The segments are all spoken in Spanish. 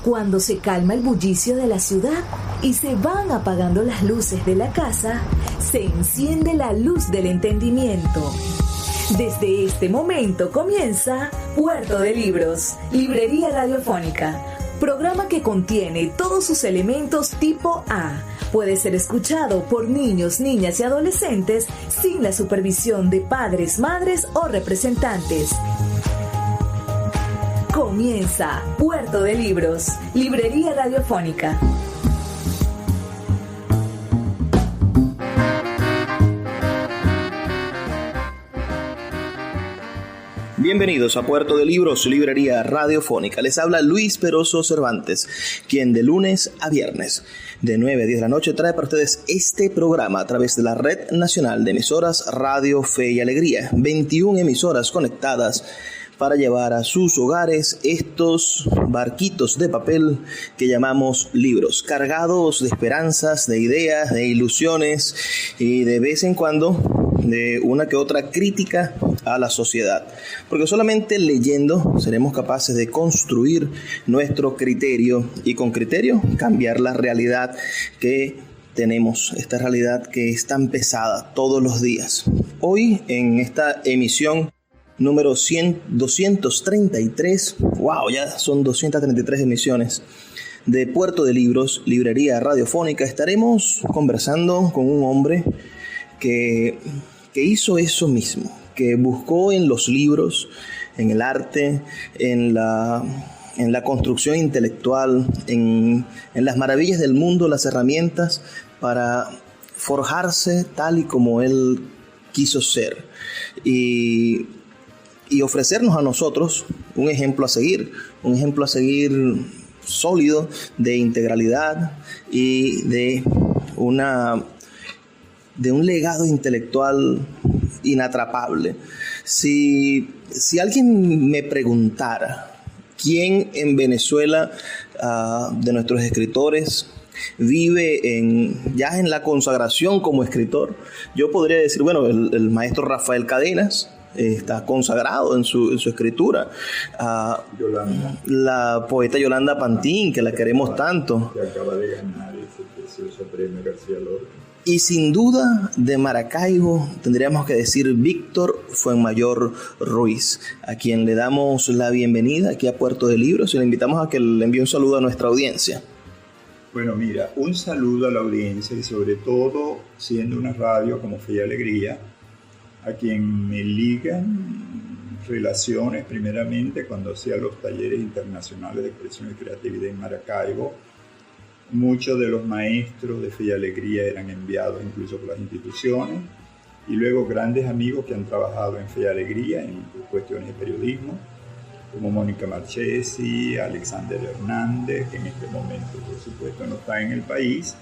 Cuando se calma el bullicio de la ciudad y se van apagando las luces de la casa, se enciende la luz del entendimiento. Desde este momento comienza Puerto de Libros, Librería Radiofónica, programa que contiene todos sus elementos tipo A. Puede ser escuchado por niños, niñas y adolescentes sin la supervisión de padres, madres o representantes. Comienza Puerto de Libros, Librería Radiofónica. Bienvenidos a Puerto de Libros, Librería Radiofónica. Les habla Luis Peroso Cervantes, quien de lunes a viernes, de 9 a 10 de la noche, trae para ustedes este programa a través de la Red Nacional de Emisoras Radio Fe y Alegría. 21 emisoras conectadas para llevar a sus hogares estos barquitos de papel que llamamos libros, cargados de esperanzas, de ideas, de ilusiones y de vez en cuando de una que otra crítica a la sociedad. Porque solamente leyendo seremos capaces de construir nuestro criterio y con criterio cambiar la realidad que tenemos, esta realidad que es tan pesada todos los días. Hoy en esta emisión número 233, ya son 233 emisiones de Puerto de Libros, Librería Radiofónica. Estaremos conversando con un hombre que hizo eso mismo, que buscó en los libros, en el arte, en la construcción intelectual, en las maravillas del mundo, las herramientas para forjarse tal y como él quiso ser y ofrecernos a nosotros un ejemplo a seguir sólido de integralidad y de un legado intelectual inatrapable. Si alguien me preguntara quién en Venezuela de nuestros escritores vive ya en la consagración como escritor, yo podría decir, el maestro Rafael Cadenas está consagrado en su escritura. La poeta Yolanda Pantín, que la queremos tanto. Que acaba de ganar ese precioso premio García Lorca. Y sin duda de Maracaibo tendríamos que decir Víctor Fuenmayor Ruiz, a quien le damos la bienvenida aquí a Puerto de Libros y le invitamos a que le envíe un saludo a nuestra audiencia. Bueno, mira, un saludo a la audiencia y sobre todo, siendo una radio como Fe y Alegría, a quien me ligan relaciones primeramente cuando hacía los talleres internacionales de expresión y creatividad en Maracaibo. Muchos de los maestros de Fe y Alegría eran enviados incluso por las instituciones y luego grandes amigos que han trabajado en Fe y Alegría en cuestiones de periodismo, como Mónica Marchesi, Alexander Hernández, que en este momento por supuesto no está en el país,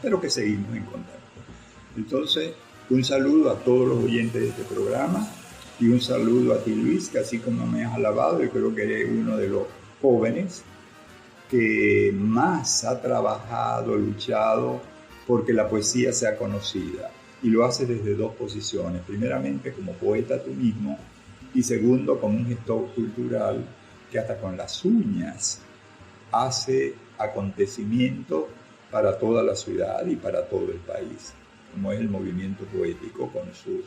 pero que seguimos en contacto. Entonces, un saludo a todos los oyentes de este programa y un saludo a ti, Luis, que así como me has alabado, yo creo que eres uno de los jóvenes que más ha trabajado, luchado porque la poesía sea conocida, y lo hace desde dos posiciones: primeramente como poeta tú mismo y segundo como un gestor cultural que hasta con las uñas hace acontecimientos para toda la ciudad y para todo el país, como es el movimiento poético con sus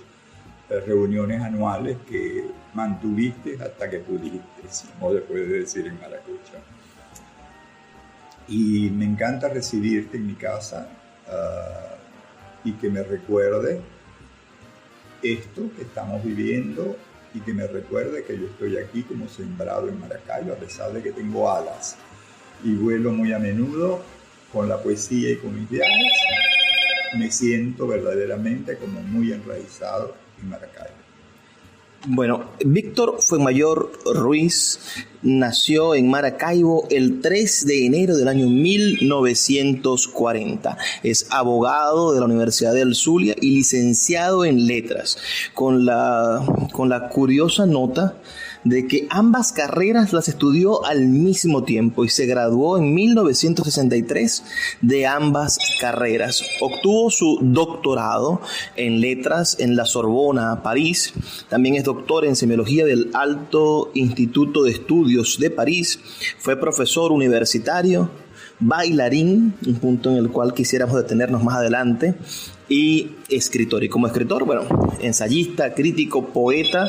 reuniones anuales que mantuviste hasta que pudiste, como se puede decir en Maracucha. Y me encanta recibirte en mi casa y que me recuerde esto que estamos viviendo y que me recuerde que yo estoy aquí como sembrado en Maracaibo, a pesar de que tengo alas y vuelo muy a menudo con la poesía y con mis viajes. Me siento verdaderamente como muy enraizado en Maracaibo. Bueno, Víctor Fuenmayor Ruiz nació en Maracaibo el 3 de enero del año 1940. Es abogado de la Universidad del Zulia y licenciado en letras, con la curiosa nota de que ambas carreras las estudió al mismo tiempo y se graduó en 1963 de ambas carreras. Obtuvo su doctorado en letras en la Sorbona, París. También es doctor en semiología del Alto Instituto de Estudios de París. Fue profesor universitario, bailarín, un punto en el cual quisiéramos detenernos más adelante, y escritor. Y como escritor, bueno, ensayista, crítico, poeta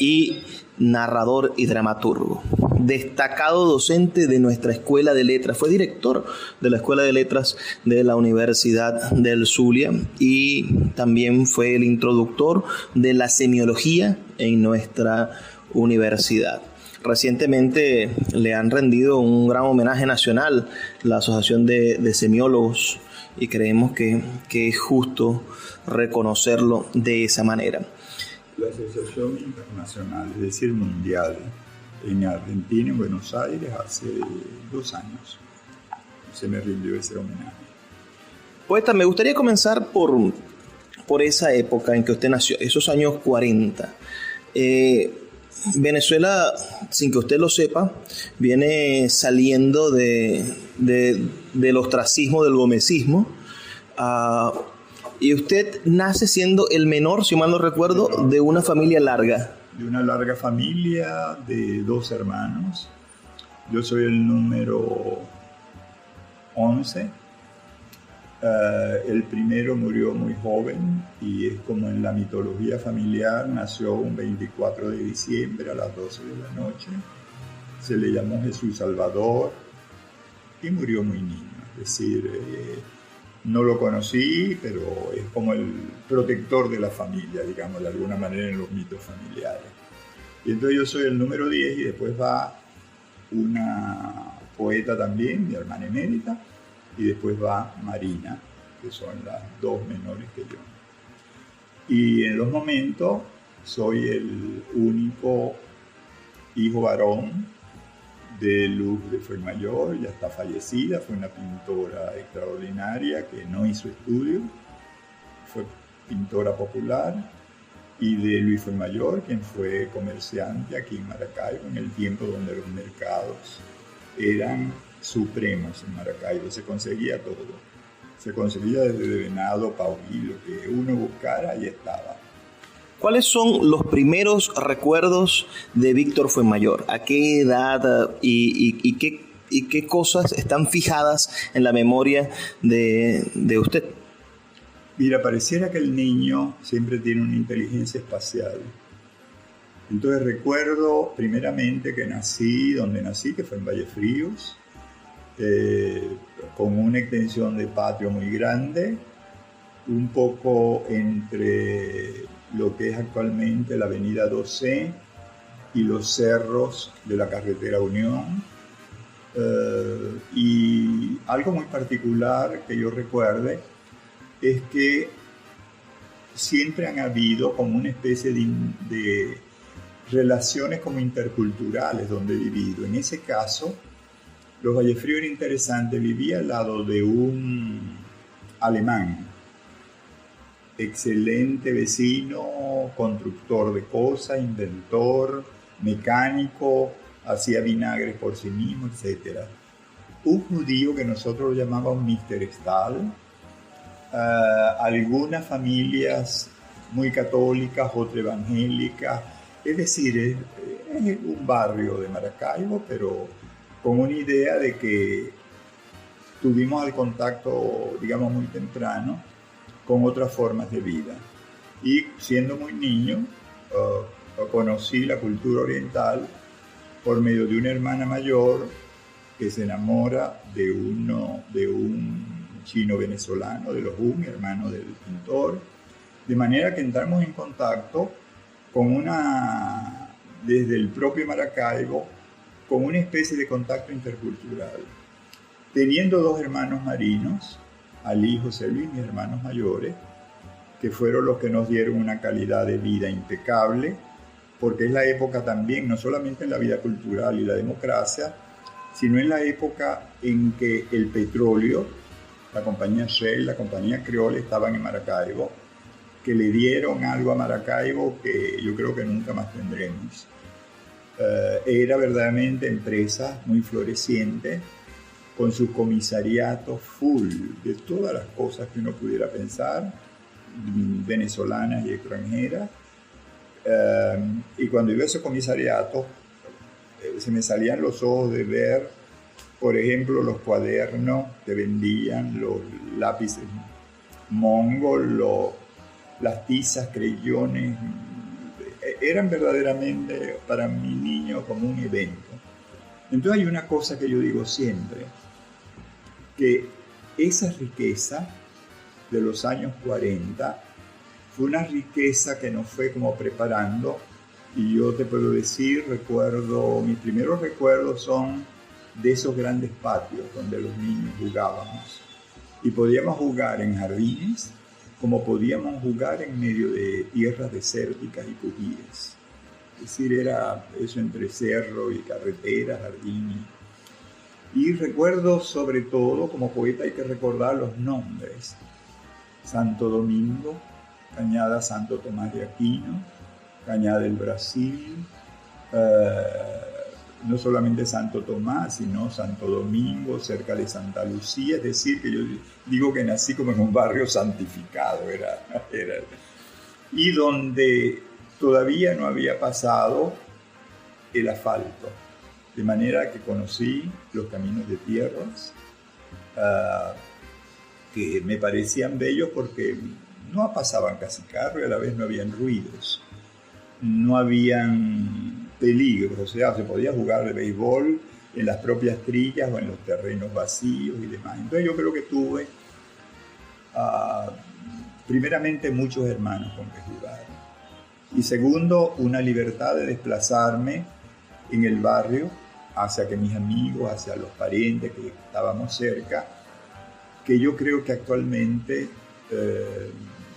y narrador y dramaturgo. Destacado docente de nuestra Escuela de Letras. Fue director de la Escuela de Letras de la Universidad del Zulia y también fue el introductor de la semiología en nuestra universidad. Recientemente le han rendido un gran homenaje nacional la Asociación de Semiólogos y creemos que es justo reconocerlo de esa manera. La Asociación Internacional, es decir, mundial, en Argentina, en Buenos Aires, hace 2 años se me rindió ese homenaje. Poeta, me gustaría comenzar por esa época en que usted nació, esos años 40. Venezuela, sin que usted lo sepa, viene saliendo del ostracismo, del gomecismo, y usted nace siendo el menor, si mal no recuerdo, de una familia larga. De una larga familia de 2 hermanos. Yo soy el número 11. El primero murió muy joven y es como en la mitología familiar, nació un 24 de diciembre a las 12 de la noche, se le llamó Jesús Salvador y murió muy niño, es decir, no lo conocí, pero es como el protector de la familia, digamos, de alguna manera en los mitos familiares. Y entonces yo soy el número 10 y después va una poeta también, mi hermana emérita, y después va Marina, que son las 2 menores que yo. Y en los momentos soy el único hijo varón de Luz de Fuenmayor, ya está fallecida, fue una pintora extraordinaria que no hizo estudio, fue pintora popular, y de Luis Fuenmayor, quien fue comerciante aquí en Maracaibo, en el tiempo donde los mercados eran supremos en Maracaibo, se conseguía todo, se conseguía desde venado, paulí, lo que uno buscara, ahí estaba. ¿Cuáles son los primeros recuerdos de Víctor Fuenmayor? ¿A qué edad y qué cosas están fijadas en la memoria de usted? Mira, pareciera que el niño siempre tiene una inteligencia espacial. Entonces recuerdo primeramente que nací donde nací, que fue en Vallefríos, con una extensión de patio muy grande, un poco entre lo que es actualmente la avenida 12 y los cerros de la carretera Unión. Y algo muy particular que yo recuerde es que siempre han habido como una especie de relaciones como interculturales donde he vivido. En ese caso, los Vallefríos era interesante, vivía al lado de un alemán, excelente vecino, constructor de cosas, inventor, mecánico, hacía vinagres por sí mismo, etc. Un judío que nosotros lo llamábamos Mr. Stahl, algunas familias muy católicas, otras evangélicas, es decir, es un barrio de Maracaibo, pero con una idea de que tuvimos el contacto, digamos, muy temprano con otras formas de vida. Y siendo muy niño, conocí la cultura oriental por medio de una hermana mayor que se enamora de un chino venezolano, de los Hun, hermano del pintor, de manera que entramos en contacto con desde el propio Maracaibo, con una especie de contacto intercultural. Teniendo 2 hermanos marinos, Ali y José Luis, mis hermanos mayores, que fueron los que nos dieron una calidad de vida impecable, porque es la época también, no solamente en la vida cultural y la democracia, sino en la época en que el petróleo, la compañía Shell, la compañía Creole estaban en Maracaibo, que le dieron algo a Maracaibo que yo creo que nunca más tendremos. Era verdaderamente empresa muy floreciente, con su comisariato full de todas las cosas que uno pudiera pensar, venezolanas y extranjeras. Y cuando iba a ese comisariato, se me salían los ojos de ver, por ejemplo, los cuadernos que vendían, los lápices Mongo, las tizas, creyones. Eran verdaderamente para mi niño como un evento. Entonces hay una cosa que yo digo siempre, que esa riqueza de los años 40 fue una riqueza que nos fue como preparando, y yo te puedo decir, mis primeros recuerdos son de esos grandes patios donde los niños jugábamos, y podíamos jugar en jardines como podíamos jugar en medio de tierras desérticas y cujíes. Es decir, era eso entre cerro y carretera, jardín. Y recuerdo sobre todo, como poeta hay que recordar los nombres. Santo Domingo, Cañada Santo Tomás de Aquino, Cañada del Brasil, no solamente Santo Tomás, sino Santo Domingo, cerca de Santa Lucía. Es decir, que yo digo que nací como en un barrio santificado, y donde todavía no había pasado el asfalto, de manera que conocí los caminos de tierras, que me parecían bellos porque no pasaban casi carro y a la vez no habían ruidos, no habían peligros, o sea, se podía jugar de béisbol en las propias trillas o en los terrenos vacíos y demás. Entonces yo creo que tuve primeramente muchos hermanos con que jugar, y segundo, una libertad de desplazarme en el barrio hacia que mis amigos, hacia los parientes que estábamos cerca, que yo creo que actualmente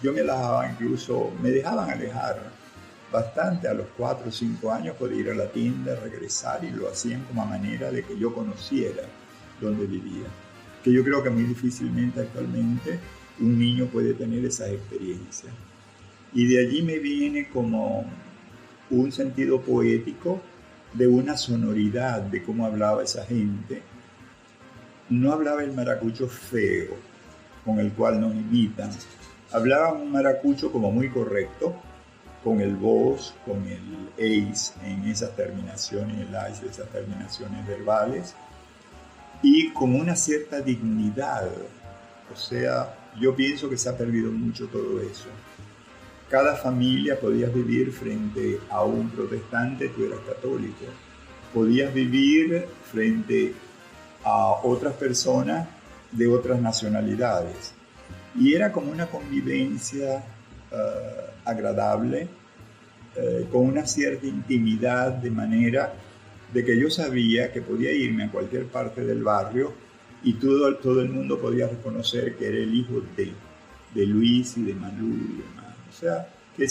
yo me dejaban alejar bastante. A los 4 o 5 años podía ir a la tienda, regresar, y lo hacían como a manera de que yo conociera dónde vivía, que yo creo que muy difícilmente actualmente un niño puede tener esas experiencias. Y de allí me viene como un sentido poético de una sonoridad de cómo hablaba esa gente. No hablaba el maracucho feo con el cual nos imitan, hablaba un maracucho como muy correcto, con el vos, con el ace en esas terminaciones, el ace, esas terminaciones verbales, y con una cierta dignidad. O sea, yo pienso que se ha perdido mucho todo eso. Cada familia podías vivir frente a un protestante, tú eras católico. Podías vivir frente a otras personas de otras nacionalidades. Y era como una convivencia agradable, con una cierta intimidad, de manera de que yo sabía que podía irme a cualquier parte del barrio y todo el mundo podía reconocer que era el hijo de Luis y de Malú y demás. O sea, que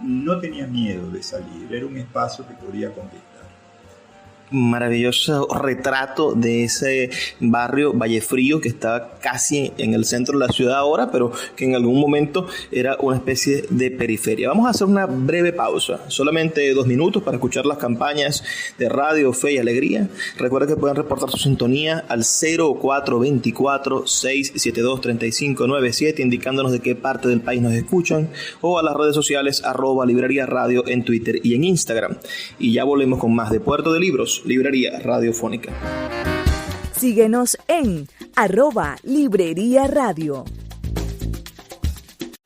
no tenía miedo de salir, era un espacio que podía conquistar. Maravilloso retrato de ese barrio Vallefrío, que está casi en el centro de la ciudad ahora, pero que en algún momento era una especie de periferia. Vamos a hacer una breve pausa, solamente 2 minutos, para escuchar las campañas de Radio Fe y Alegría. Recuerden que pueden reportar su sintonía al 0424-672-3597, indicándonos de qué parte del país nos escuchan, o a las redes sociales @Librería Radio en Twitter y en Instagram. Y ya volvemos con más de Puerto de Libros, Librería Radiofónica. Síguenos en @Librería Radio.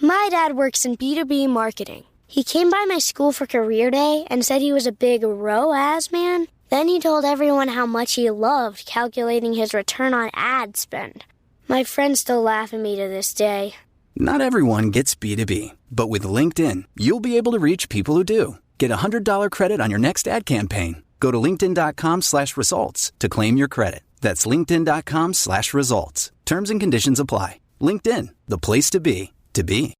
My dad works in B2B marketing. He came by my school for career day and said he was a big ROAS man. Then he told everyone how much he loved calculating his return on ad spend. My friends still laugh at me to this day. Not everyone gets B2B, but with LinkedIn, you'll be able to reach people who do. Get a $100 credit on your next ad campaign. Go to linkedin.com/results to claim your credit. That's linkedin.com/results. Terms and conditions apply. LinkedIn, the place to be, to be.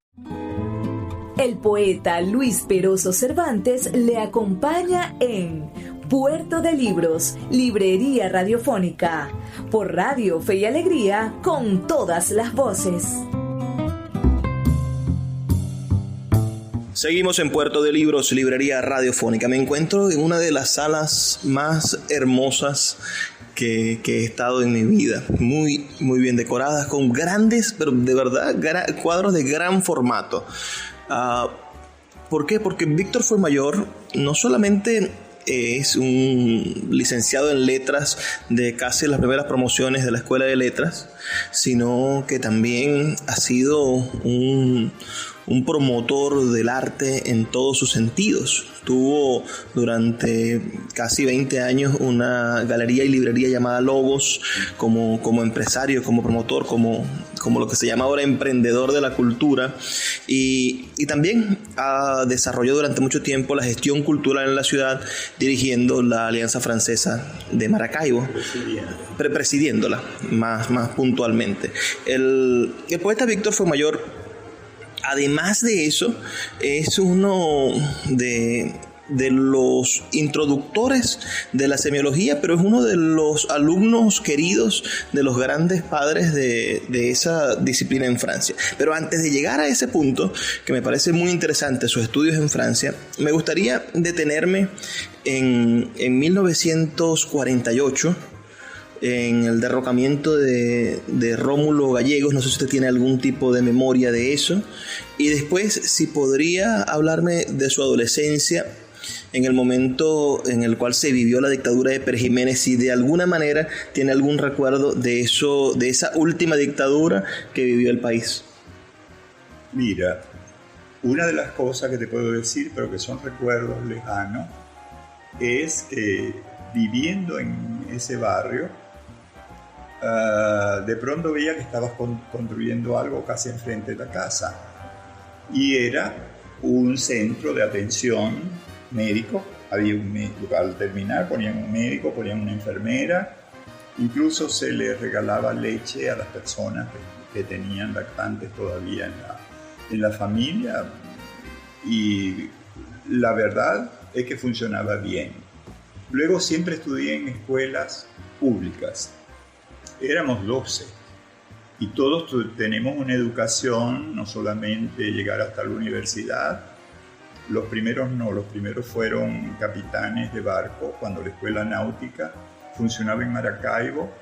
El poeta Luis Peroso Cervantes le acompaña en Puerto de Libros, Librería Radiofónica, por Radio Fe y Alegría, con todas las voces. Seguimos en Puerto de Libros, librería radiofónica. Me encuentro en una de las salas más hermosas que he estado en mi vida. Muy, muy bien decoradas, con grandes, pero de verdad, cuadros de gran formato. ¿Por qué? Porque Víctor Fuenmayor no solamente es un licenciado en letras de casi las primeras promociones de la Escuela de Letras, sino que también ha sido un promotor del arte en todos sus sentidos. Tuvo durante casi 20 años una galería y librería llamada Logos, como empresario, como promotor, como lo que se llama ahora emprendedor de la cultura, y también desarrolló durante mucho tiempo la gestión cultural en la ciudad, dirigiendo la Alianza Francesa de Maracaibo, presidiéndola más puntualmente. El poeta Víctor Fuenmayor, además de eso, es uno de los introductores de la semiología, pero es uno de los alumnos queridos de los grandes padres de esa disciplina en Francia. Pero antes de llegar a ese punto, que me parece muy interesante, sus estudios en Francia, me gustaría detenerme en 1948, en el derrocamiento de Rómulo Gallegos. No sé si usted tiene algún tipo de memoria de eso. Y después, si podría hablarme de su adolescencia, en el momento en el cual se vivió la dictadura de Pérez Jiménez, si de alguna manera tiene algún recuerdo de eso, de esa última dictadura que vivió el país. Mira, una de las cosas que te puedo decir, pero que son recuerdos lejanos, es que viviendo en ese barrio, de pronto veía que estabas construyendo algo casi enfrente de la casa, y era un centro de atención médico. Había un médico, al terminar ponían un médico, ponían una enfermera, incluso se les regalaba leche a las personas que tenían lactantes todavía en la familia, y la verdad es que funcionaba bien. Luego siempre estudié en escuelas públicas. Éramos 12 y todos tenemos una educación, no solamente llegar hasta la universidad. Los primeros no, los primeros fueron capitanes de barco cuando la escuela náutica funcionaba en Maracaibo,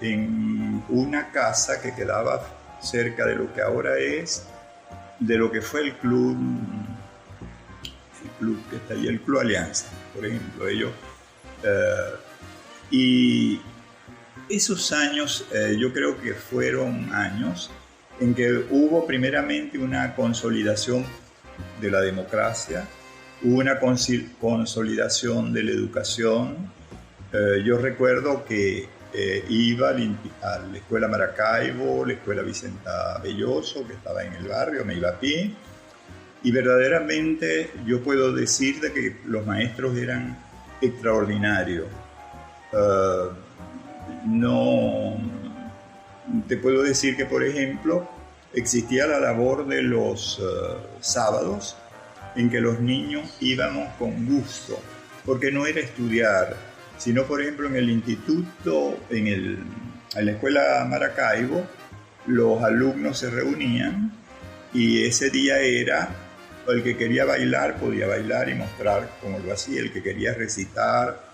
en una casa que quedaba cerca de lo que ahora es, de lo que fue el club que está ahí, el Club Alianza, por ejemplo. Y esos años, yo creo que fueron años en que hubo primeramente una consolidación de la democracia, hubo una consolidación de la educación. Yo recuerdo que iba a la escuela Maracaibo, la escuela Vicenta Belloso, que estaba en el barrio, me iba a pie, y verdaderamente yo puedo decir de que los maestros eran extraordinarios. No te puedo decir que, por ejemplo, existía la labor de los sábados en que los niños íbamos con gusto, porque no era estudiar, sino, por ejemplo, en el instituto, en la escuela Maracaibo, los alumnos se reunían y ese día era, el que quería bailar podía bailar y mostrar cómo lo hacía, el que quería recitar,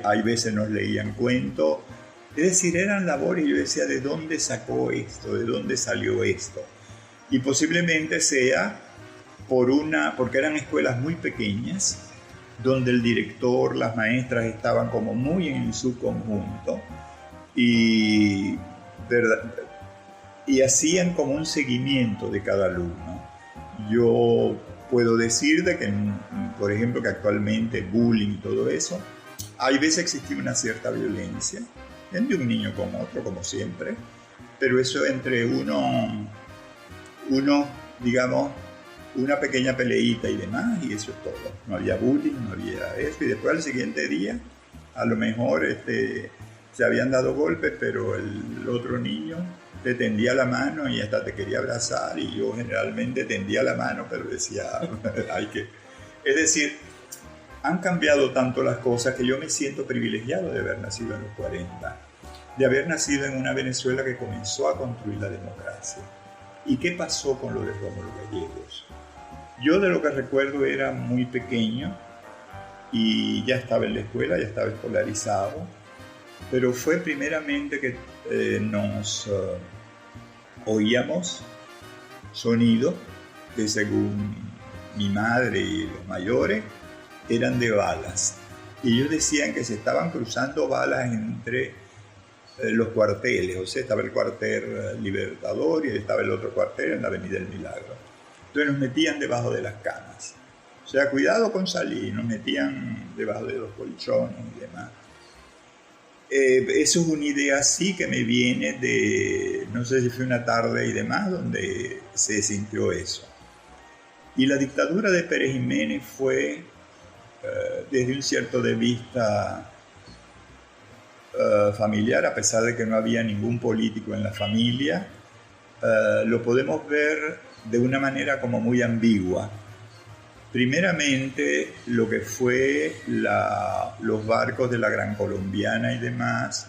hay veces nos leían cuentos. Es decir, eran labores, y yo decía, ¿de dónde sacó esto? ¿De dónde salió esto? Y posiblemente sea porque eran escuelas muy pequeñas, donde el director, las maestras estaban como muy en su conjunto, y hacían como un seguimiento de cada alumno. Yo puedo decir de que, por ejemplo, que actualmente bullying y todo eso, hay veces existía una cierta violencia entre un niño con otro, como siempre, pero eso entre uno, digamos, una pequeña peleita y demás, y eso es todo. No había bullying, no había eso, y después al siguiente día, a lo mejor se habían dado golpes, pero el otro niño te tendía la mano y hasta te quería abrazar, y yo generalmente tendía la mano, pero decía, Es decir, han cambiado tanto las cosas que yo me siento privilegiado de haber nacido en los 40, de haber nacido en una Venezuela que comenzó a construir la democracia. ¿Y qué pasó con lo de Rómulo Gallegos? Yo de lo que recuerdo era muy pequeño y ya estaba en la escuela, ya estaba escolarizado, pero fue primeramente que nos oíamos sonidos que, según mi madre y los mayores, eran de balas. Y ellos decían que se estaban cruzando balas entre los cuarteles, o sea, estaba el cuartel Libertador y estaba el otro cuartel en la Avenida del Milagro. Entonces nos metían debajo de las camas. O sea, cuidado con salir, nos metían debajo de los colchones y demás. Eso es una idea así que me viene de, no sé si fue una tarde y demás, donde se sintió eso. Y la dictadura de Pérez Jiménez fue, desde un cierto de vista familiar, a pesar de que no había ningún político en la familia, lo podemos ver de una manera como muy ambigua. Primeramente, lo que fue los barcos de la Gran Colombiana y demás,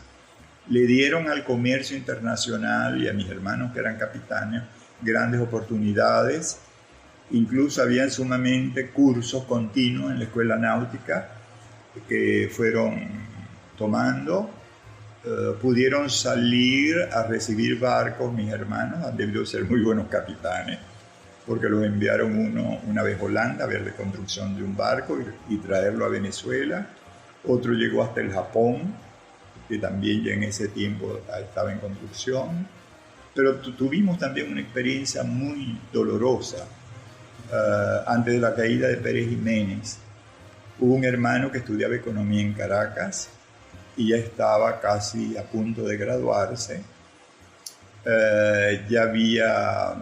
le dieron al comercio internacional y a mis hermanos que eran capitanes grandes oportunidades. Incluso habían sumamente cursos continuos en la escuela náutica que fueron tomando. Pudieron salir a recibir barcos, mis hermanos, han debido ser muy buenos capitanes, porque los enviaron uno una vez a Holanda a ver la construcción de un barco y traerlo a Venezuela. Otro llegó hasta el Japón, que también ya en ese tiempo estaba en construcción. Pero tuvimos también una experiencia muy dolorosa. Antes de la caída de Pérez Jiménez, hubo un hermano que estudiaba economía en Caracas y ya estaba casi a punto de graduarse. Ya había,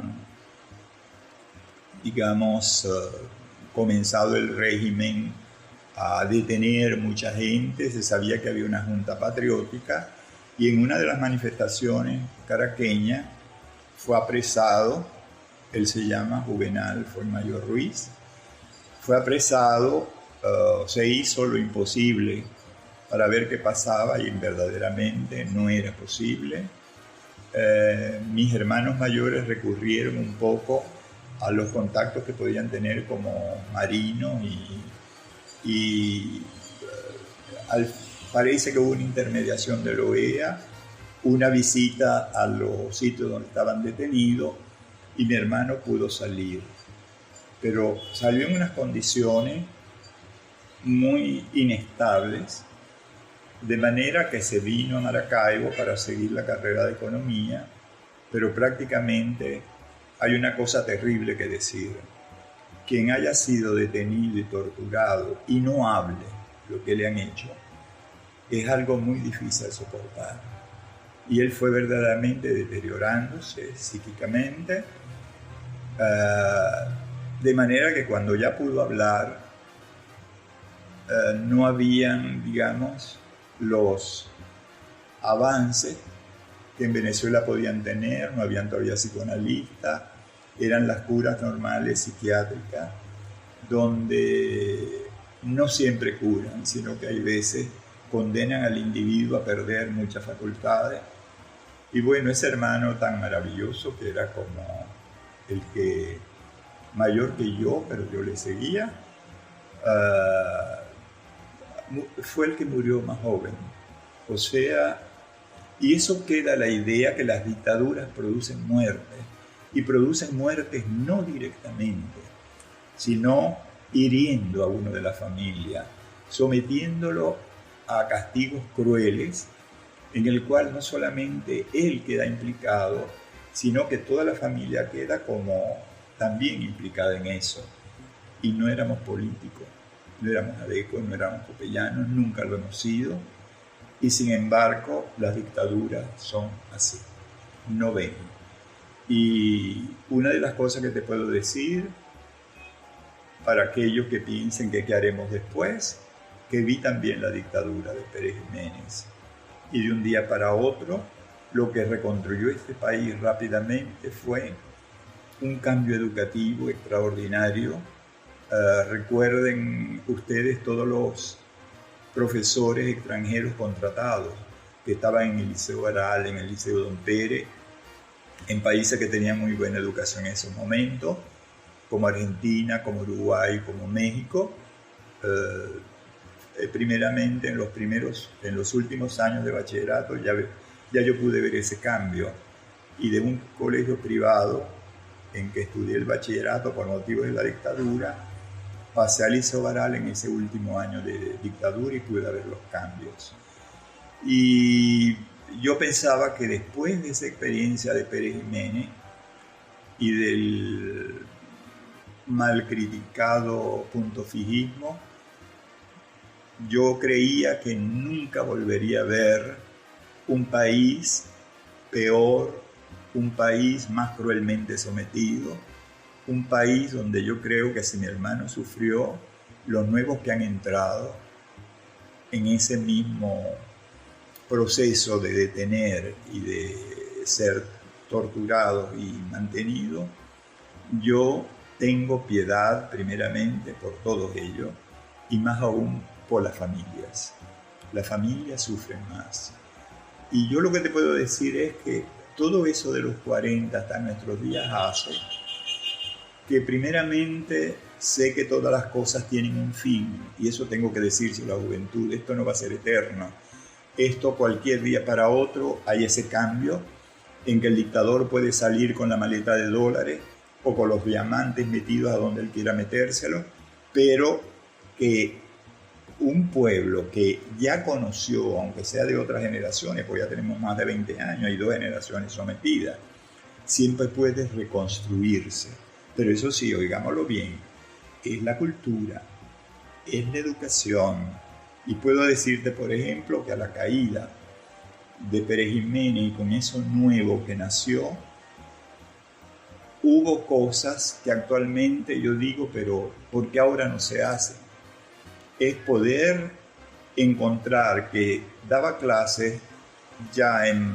digamos, comenzado el régimen a detener mucha gente, se sabía que había una junta patriótica y en una de las manifestaciones caraqueñas fue apresado. Él se llama Juvenal, fue el mayor Ruiz. Fue apresado, se hizo lo imposible para ver qué pasaba y verdaderamente no era posible. Mis hermanos mayores recurrieron un poco a los contactos que podían tener como marinos y parece que hubo una intermediación de la OEA, una visita a los sitios donde estaban detenidos y mi hermano pudo salir. Pero salió en unas condiciones muy inestables, de manera que se vino a Maracaibo para seguir la carrera de economía, pero prácticamente hay una cosa terrible que decir. Quien haya sido detenido y torturado y no hable lo que le han hecho, es algo muy difícil de soportar. Y él fue verdaderamente deteriorándose psíquicamente, de manera que cuando ya pudo hablar, no habían, digamos, los avances que en Venezuela podían tener, no habían todavía psicoanalistas, eran las curas normales psiquiátricas, donde no siempre curan, sino que hay veces condenan al individuo a perder muchas facultades. Y bueno, ese hermano tan maravilloso que era como el que mayor que yo, pero yo le seguía, fue el que murió más joven. O sea, y eso queda la idea que las dictaduras producen muertes, y producen muertes no directamente, sino hiriendo a uno de la familia, sometiéndolo a castigos crueles, en el cual no solamente él queda implicado, sino que toda la familia queda como también implicada en eso. Y no éramos políticos, no éramos adecos, no éramos copellanos, nunca lo hemos sido. Y sin embargo, las dictaduras son así, no ven. Y una de las cosas que te puedo decir, para aquellos que piensen que qué haremos después, que vi también la dictadura de Pérez Jiménez. Y de un día para otro, lo que reconstruyó este país rápidamente fue un cambio educativo extraordinario. Recuerden ustedes todos los profesores extranjeros contratados que estaban en el Liceo Aral, en el Liceo Don Pérez, en países que tenían muy buena educación en esos momentos. como Argentina, como Uruguay, como México. Primeramente en los últimos años de bachillerato ya yo pude ver ese cambio, y de un colegio privado en que estudié el bachillerato por motivos de la dictadura, pasé al Liceo Baral en ese último año de dictadura y pude ver los cambios. Y yo pensaba que después de esa experiencia de Pérez Jiménez y del mal criticado puntofijismo, yo creía que nunca volvería a ver un país peor, un país más cruelmente sometido, un país donde yo creo que si mi hermano sufrió, los nuevos que han entrado en ese mismo proceso de detener y de ser torturados y mantenidos, yo tengo piedad primeramente por todos ellos, y más aún por las familias. Las familias sufren más. Y yo lo que te puedo decir es que todo eso de los 40 hasta nuestros días hace que primeramente sé que todas las cosas tienen un fin, y eso tengo que decírselo a la juventud. Esto no va a ser eterno. Esto cualquier día para otro hay ese cambio en que el dictador puede salir con la maleta de dólares o con los diamantes metidos a donde él quiera metérselo, pero que un pueblo que ya conoció, aunque sea de otras generaciones, pues ya tenemos más de 20 años, hay 2 generaciones sometidas, siempre puede reconstruirse. Pero eso sí, oigámoslo bien, es la cultura, es la educación. Y puedo decirte, por ejemplo, que a la caída de Pérez Jiménez y con eso nuevo que nació, hubo cosas que actualmente yo digo, pero ¿por qué ahora no se hace? Es poder encontrar que daba clases ya en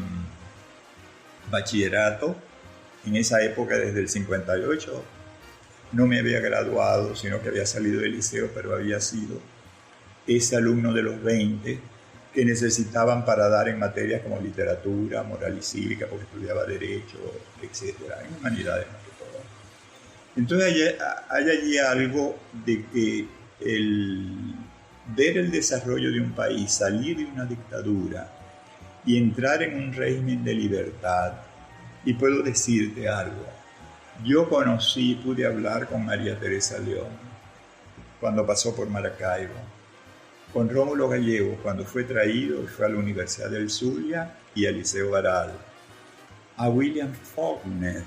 bachillerato, en esa época desde el 58, no me había graduado, sino que había salido del liceo, pero había sido ese alumno de los 20 que necesitaban para dar en materias como literatura, moral y cívica, porque estudiaba derecho, etcétera, en humanidades más que todo. Entonces hay allí algo de que ver el desarrollo de un país, salir de una dictadura y entrar en un régimen de libertad. Y puedo decirte algo, yo pude hablar con María Teresa León cuando pasó por Maracaibo, con Rómulo Gallego cuando fue traído y fue a la Universidad del Zulia y al Liceo Baral, a William Faulkner,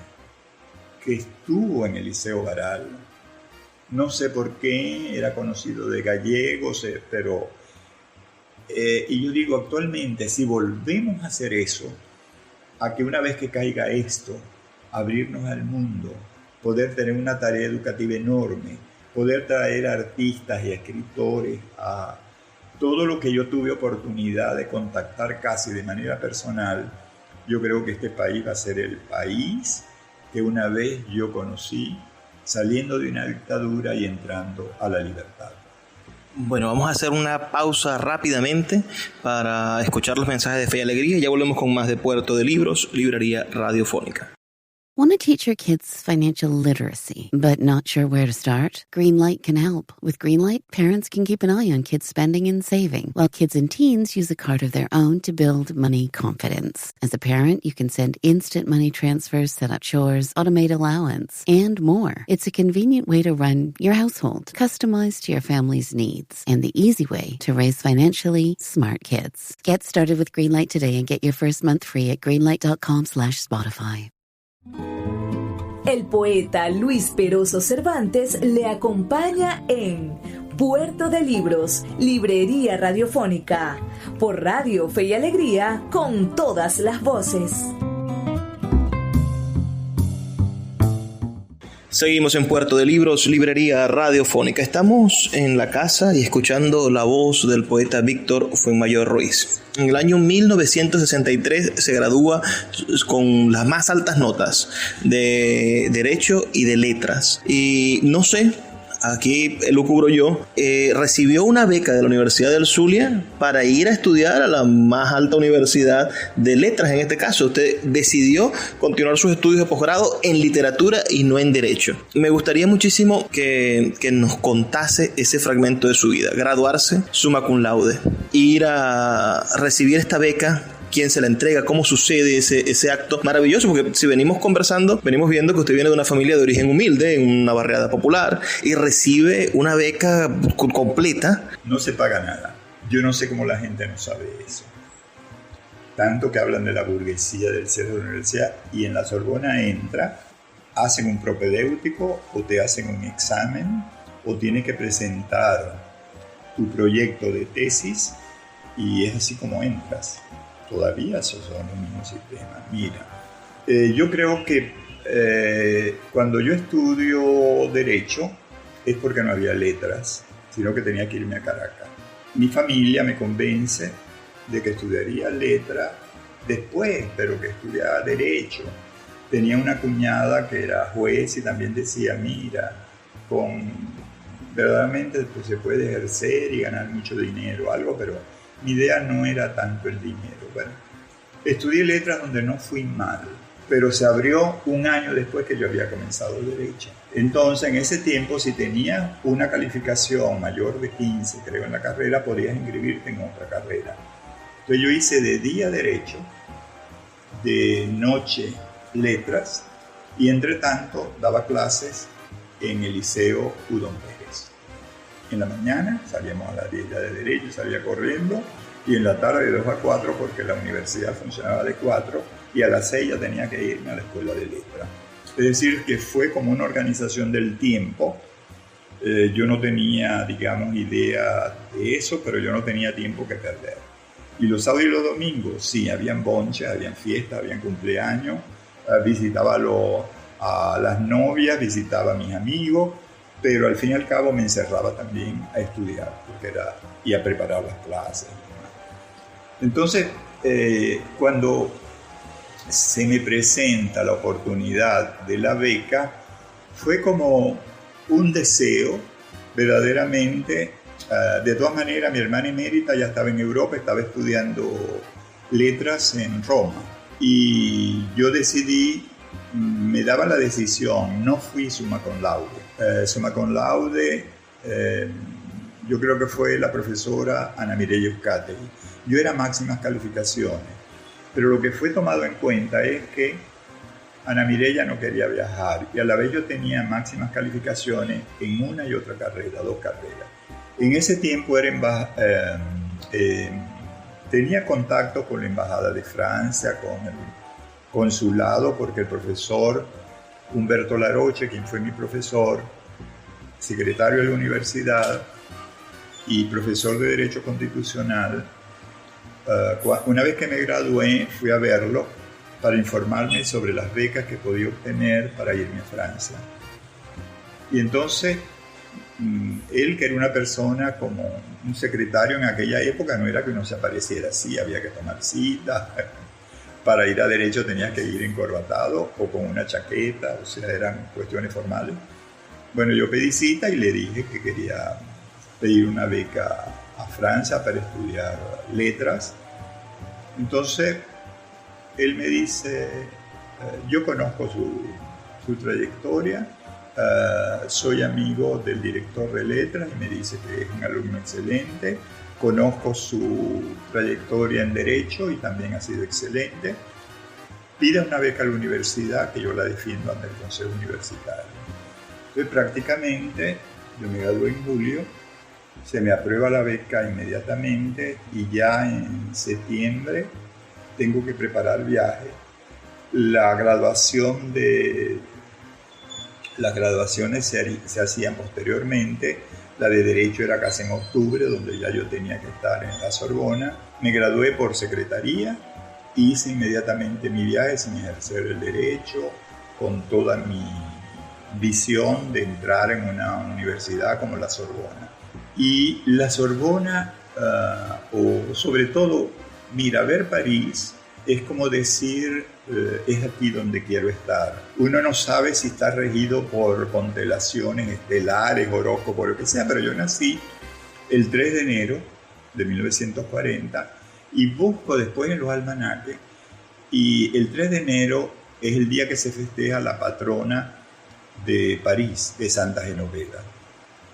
que estuvo en el Liceo Baral. No sé por qué, era conocido de gallegos, pero... y yo digo, actualmente, si volvemos a hacer eso, a que una vez que caiga esto, abrirnos al mundo, poder tener una tarea educativa enorme, poder traer artistas y escritores a todo lo que yo tuve oportunidad de contactar casi de manera personal, yo creo que este país va a ser el país que una vez yo conocí, saliendo de una dictadura y entrando a la libertad. Bueno, vamos a hacer una pausa rápidamente para escuchar los mensajes de Fe y Alegría y ya volvemos con más de Puerto de Libros, Librería Radiofónica. Want to teach your kids financial literacy, but not sure where to start? Greenlight can help. With Greenlight, parents can keep an eye on kids' spending and saving, while kids and teens use a card of their own to build money confidence. As a parent, you can send instant money transfers, set up chores, automate allowance, and more. It's a convenient way to run your household, customized to your family's needs, and the easy way to raise financially smart kids. Get started with Greenlight today and get your first month free at greenlight.com/Spotify. El poeta Luis Peroso Cervantes le acompaña en Puerto de Libros, Librería Radiofónica, por Radio Fe y Alegría, con todas las voces. Seguimos en Puerto de Libros, Librería Radiofónica. Estamos en la casa y escuchando la voz del poeta Víctor Fuenmayor Ruiz. En el año 1963 se gradúa con las más altas notas de Derecho y de Letras. Y no sé aquí lo cubro yo, recibió una beca de la Universidad del Zulia para ir a estudiar a la más alta universidad de letras. En este caso, usted decidió continuar sus estudios de posgrado en literatura y no en derecho. Me gustaría muchísimo que nos contase ese fragmento de su vida. Graduarse summa cum laude, ir a recibir esta beca. ¿Quién se la entrega? ¿Cómo sucede ese acto maravilloso? Porque si venimos conversando, venimos viendo que usted viene de una familia de origen humilde, en una barriada popular, y recibe una beca completa. No se paga nada. Yo no sé cómo la gente no sabe eso. Tanto que hablan de la burguesía del cierre de la universidad, y en la Sorbona entra, hacen un propedéutico o te hacen un examen o tienes que presentar tu proyecto de tesis y es así como entras. Todavía esos son el mismo sistema. Mira, yo creo que cuando yo estudio Derecho es porque no había letras, sino que tenía que irme a Caracas. Mi familia me convence de que estudiaría letra después, pero que estudiaba Derecho. Tenía una cuñada que era juez y también decía, mira, verdaderamente pues, se puede ejercer y ganar mucho dinero, algo, pero mi idea no era tanto el dinero. Bueno, estudié letras donde no fui mal, pero se abrió un año después que yo había comenzado Derecho. Entonces, en ese tiempo, si tenías una calificación mayor de 15, creo, en la carrera, podías inscribirte en otra carrera. Entonces, yo hice de día Derecho, de noche Letras, y entre tanto daba clases en el Liceo Udón Pérez. En la mañana salíamos a las 10 ya de Derecho, salía corriendo, y en la tarde de 2 a 4 porque la universidad funcionaba de 4 y a las 6 ya tenía que irme a la escuela de letras. Es decir, que fue como una organización del tiempo. Yo no tenía, digamos, idea de eso, pero yo no tenía tiempo que perder. Y los sábados y los domingos, sí, habían bonches, habían fiestas, habían cumpleaños, visitaba a las novias, visitaba a mis amigos, pero al fin y al cabo me encerraba también a estudiar y a preparar las clases. Entonces, cuando se me presenta la oportunidad de la beca, fue como un deseo, verdaderamente. De todas maneras, mi hermana emérita ya estaba en Europa, estaba estudiando letras en Roma, y yo decidí, me daba la decisión, no fui summa cum laude. Summa cum laude, yo creo que fue la profesora Ana Mireya Euskateri. Yo era máximas calificaciones, pero lo que fue tomado en cuenta es que Ana Mireya no quería viajar y a la vez yo tenía máximas calificaciones en una y otra carrera, 2 carreras. En ese tiempo tenía contacto con la Embajada de Francia, con el consulado, porque el profesor Humberto Laroche, quien fue mi profesor, secretario de la universidad y profesor de Derecho Constitucional, una vez que me gradué fui a verlo para informarme sobre las becas que podía obtener para irme a Francia. Y entonces él, que era una persona como un secretario en aquella época, no era que uno se apareciera así, había que tomar cita. Para ir a Derecho tenías que ir encorbatado o con una chaqueta, o sea, eran cuestiones formales. Bueno, yo pedí cita y le dije que quería pedir una beca a Francia para estudiar letras. Entonces, él me dice, yo conozco su trayectoria, soy amigo del director de letras y me dice que es un alumno excelente, conozco su trayectoria en Derecho y también ha sido excelente. Pida una beca a la universidad que yo la defiendo ante el Consejo Universitario. Entonces, prácticamente, yo me gradué en julio, se me aprueba la beca inmediatamente y ya en septiembre tengo que preparar viaje. Las graduaciones se hacían posteriormente. La de Derecho era casi en octubre, donde ya yo tenía que estar en la Sorbona. Me gradué por secretaría, hice inmediatamente mi viaje sin ejercer el Derecho, con toda mi visión de entrar en una universidad como la Sorbona. Y la Sorbona, o sobre todo, mira, ver París es como decir, es aquí donde quiero estar. Uno no sabe si está regido por constelaciones estelares, horóscopos, lo que sea, pero yo nací el 3 de enero de 1940 y busco después en los almanaques, y el 3 de enero es el día que se festeja la patrona de París, de Santa Genoveva.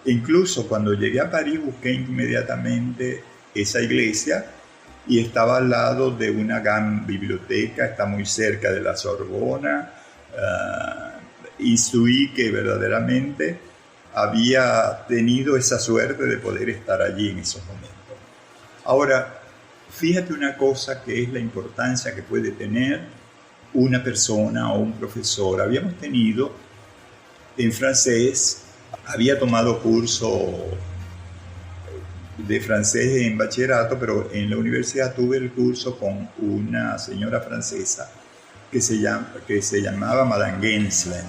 Incluso cuando llegué a París busqué inmediatamente esa iglesia, y estaba al lado de una gran biblioteca, está muy cerca de la Sorbona, y suí que verdaderamente había tenido esa suerte de poder estar allí en esos momentos. Ahora, fíjate una cosa que es la importancia que puede tener una persona o un profesor. Habíamos tenido en francés, había tomado curso de francés en bachillerato, pero en la universidad tuve el curso con una señora francesa que se llamaba Madame Genslen.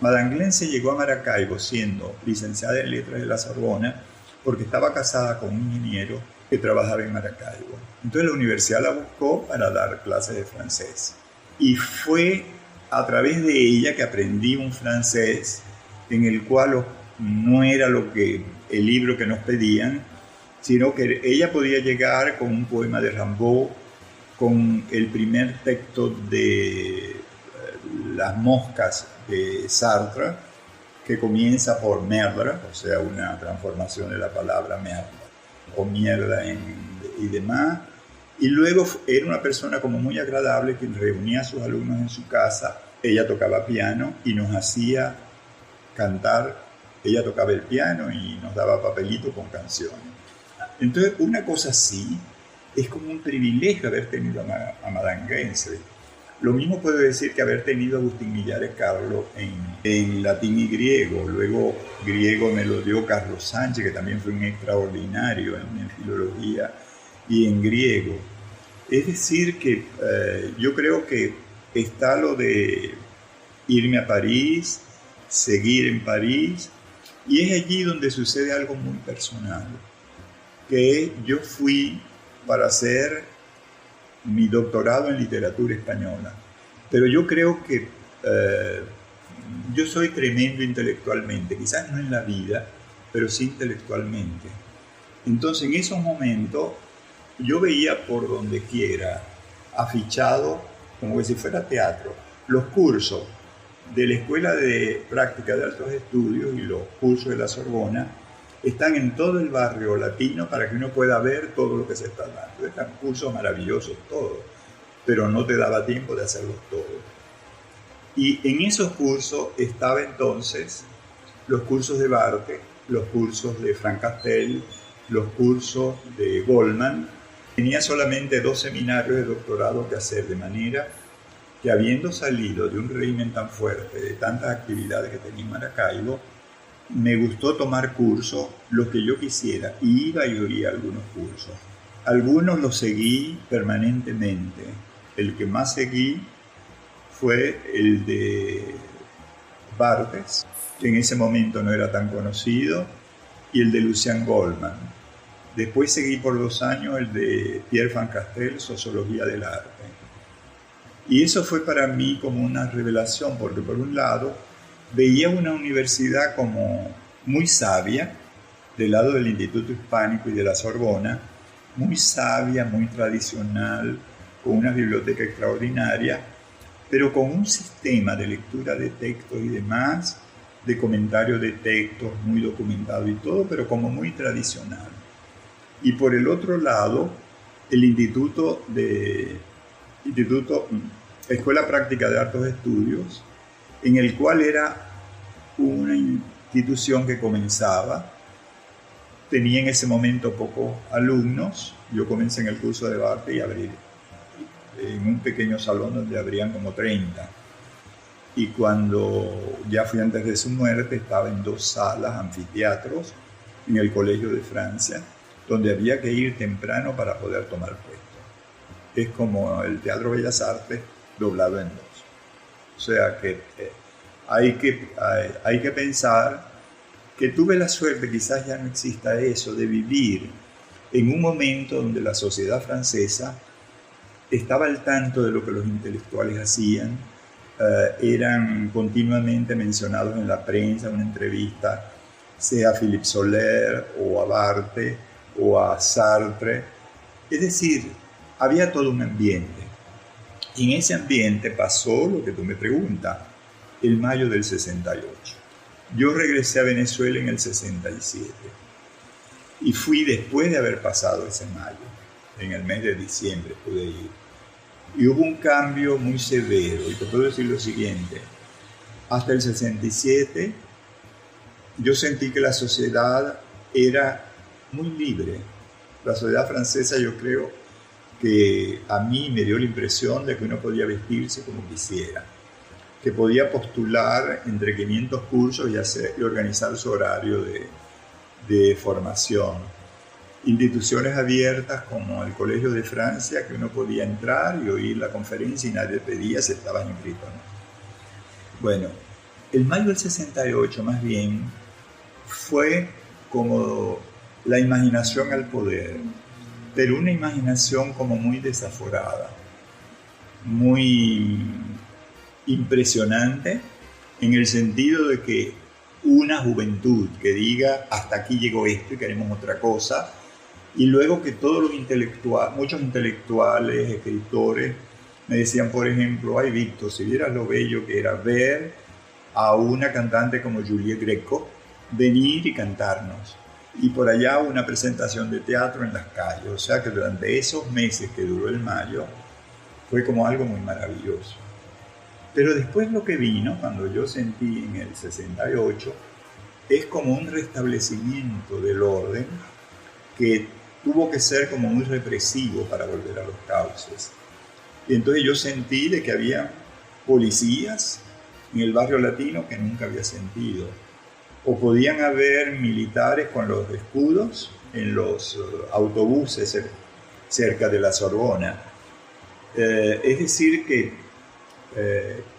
Madame Genslen llegó a Maracaibo siendo licenciada en letras de la Sorbona porque estaba casada con un ingeniero que trabajaba en Maracaibo. Entonces la universidad la buscó para dar clases de francés. Y fue a través de ella que aprendí un francés en el cual no era lo que el libro que nos pedían, sino que ella podía llegar con un poema de Rimbaud, con el primer texto de Las moscas de Sartre, que comienza por merdre, o sea, una transformación de la palabra merdre, o mierda y demás. Y luego era una persona como muy agradable que reunía a sus alumnos en su casa. Ella tocaba piano y nos hacía cantar. Ella tocaba el piano y nos daba papelitos con canciones. Entonces, una cosa así es como un privilegio haber tenido a Madame Genslen. Lo mismo puedo decir que haber tenido a Agustín Millares Carlos en latín y griego. Luego griego me lo dio Carlos Sánchez, que también fue un extraordinario en filología y en griego. Es decir que yo creo que está lo de irme a París, seguir en París, y es allí donde sucede algo muy personal, que yo fui para hacer mi doctorado en literatura española, pero yo creo que yo soy tremendo intelectualmente, quizás no en la vida, pero sí intelectualmente. Entonces en esos momentos yo veía por donde quiera afichado, como que si fuera teatro, los cursos de la Escuela de Práctica de Altos Estudios y los cursos de la Sorbona están en todo el barrio latino para que uno pueda ver todo lo que se está dando. Están cursos maravillosos todos, pero no te daba tiempo de hacerlos todos. Y en esos cursos estaba entonces los cursos de Barthes, los cursos de Frank Castell, los cursos de Goldman. Tenía solamente 2 seminarios de doctorado que hacer, de manera que habiendo salido de un régimen tan fuerte, de tantas actividades que tenía en Maracaibo, me gustó tomar cursos, los que yo quisiera, y iba y oía algunos cursos. Algunos los seguí permanentemente. El que más seguí fue el de Barthes, que en ese momento no era tan conocido, y el de Lucien Goldman. Después seguí por 2 años el de Pierre Van Castel, Sociología del Arte. Y eso fue para mí como una revelación, porque por un lado veía una universidad como muy sabia, del lado del Instituto Hispánico y de la Sorbona, muy sabia, muy tradicional, con una biblioteca extraordinaria, pero con un sistema de lectura de textos y demás, de comentarios de textos muy documentado y todo, pero como muy tradicional. Y por el otro lado, el Escuela Práctica de Altos Estudios, en el cual era una institución que comenzaba. Tenía en ese momento pocos alumnos. Yo comencé en el curso de Barthes y abrí en un pequeño salón donde habrían como 30. Y cuando ya fui antes de su muerte, estaba en 2 salas, anfiteatros, en el Colegio de Francia, donde había que ir temprano para poder tomar puesto. Es como el Teatro Bellas Artes doblado en 2. O sea que hay que pensar que tuve la suerte, quizás ya no exista eso, de vivir en un momento donde la sociedad francesa estaba al tanto de lo que los intelectuales hacían, eran continuamente mencionados en la prensa, en una entrevista, sea a Philippe Soler o a Barthes o a Sartre. Es decir, había todo un ambiente. Y en ese ambiente pasó lo que tú me preguntas, el mayo del 68. Yo regresé a Venezuela en el 67 y fui después de haber pasado ese mayo. En el mes de diciembre pude ir. Y hubo un cambio muy severo. Y te puedo decir lo siguiente. Hasta el 67 yo sentí que la sociedad era muy libre. La sociedad francesa, yo creo que a mí me dio la impresión de que uno podía vestirse como quisiera, que podía postular entre 500 cursos y organizar su horario de formación. Instituciones abiertas como el Colegio de Francia, que uno podía entrar y oír la conferencia y nadie pedía si estabas inscrito o no. Bueno, el mayo del 68 más bien fue como la imaginación al poder, pero una imaginación como muy desaforada, muy impresionante, en el sentido de que una juventud que diga hasta aquí llegó esto y queremos otra cosa, y luego que todos los muchos intelectuales, escritores, me decían, por ejemplo, ay Víctor, si vieras lo bello que era ver a una cantante como Juliette Greco venir y cantarnos, y por allá una presentación de teatro en las calles. O sea que durante esos meses que duró el mayo fue como algo muy maravilloso. Pero después lo que vino, cuando yo sentí en el 68, es como un restablecimiento del orden que tuvo que ser como muy represivo para volver a los cauces. Y entonces yo sentí de que había policías en el barrio latino que nunca había sentido. O podían haber militares con los escudos en los autobuses cerca de la Sorbona. Es decir que,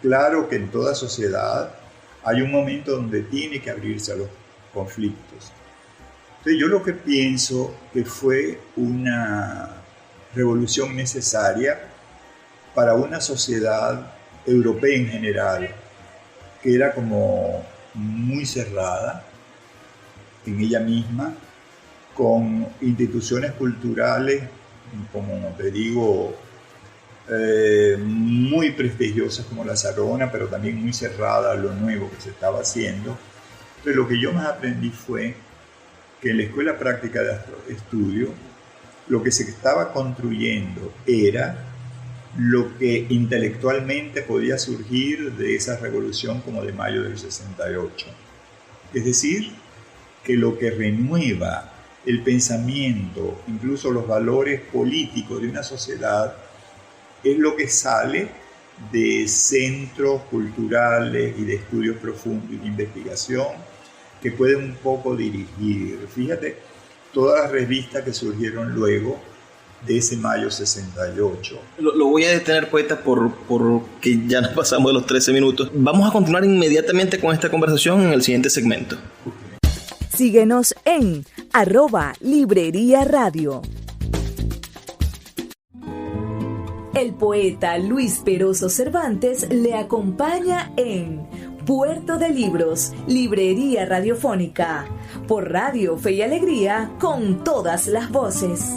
claro que en toda sociedad hay un momento donde tiene que abrirse a los conflictos. Entonces yo lo que pienso que fue una revolución necesaria para una sociedad europea en general, que era como muy cerrada en ella misma, con instituciones culturales, como te digo, muy prestigiosas como la Sorbona, pero también muy cerrada a lo nuevo que se estaba haciendo. Entonces lo que yo más aprendí fue que en la Escuela Práctica de Estudio lo que se estaba construyendo era lo que intelectualmente podía surgir de esa revolución como de mayo del 68. Es decir, que lo que renueva el pensamiento, incluso los valores políticos de una sociedad, es lo que sale de centros culturales y de estudios profundos y de investigación que pueden un poco dirigir. Fíjate, todas las revistas que surgieron luego de ese mayo 68. Lo voy a detener, poeta, porque ya nos pasamos de los 13 minutos. Vamos a continuar inmediatamente con esta conversación en el siguiente segmento. Síguenos en @Librería Radio. El poeta Luis Peroso Cervantes le acompaña en Puerto de Libros, Librería Radiofónica, por Radio Fe y Alegría, con todas las voces.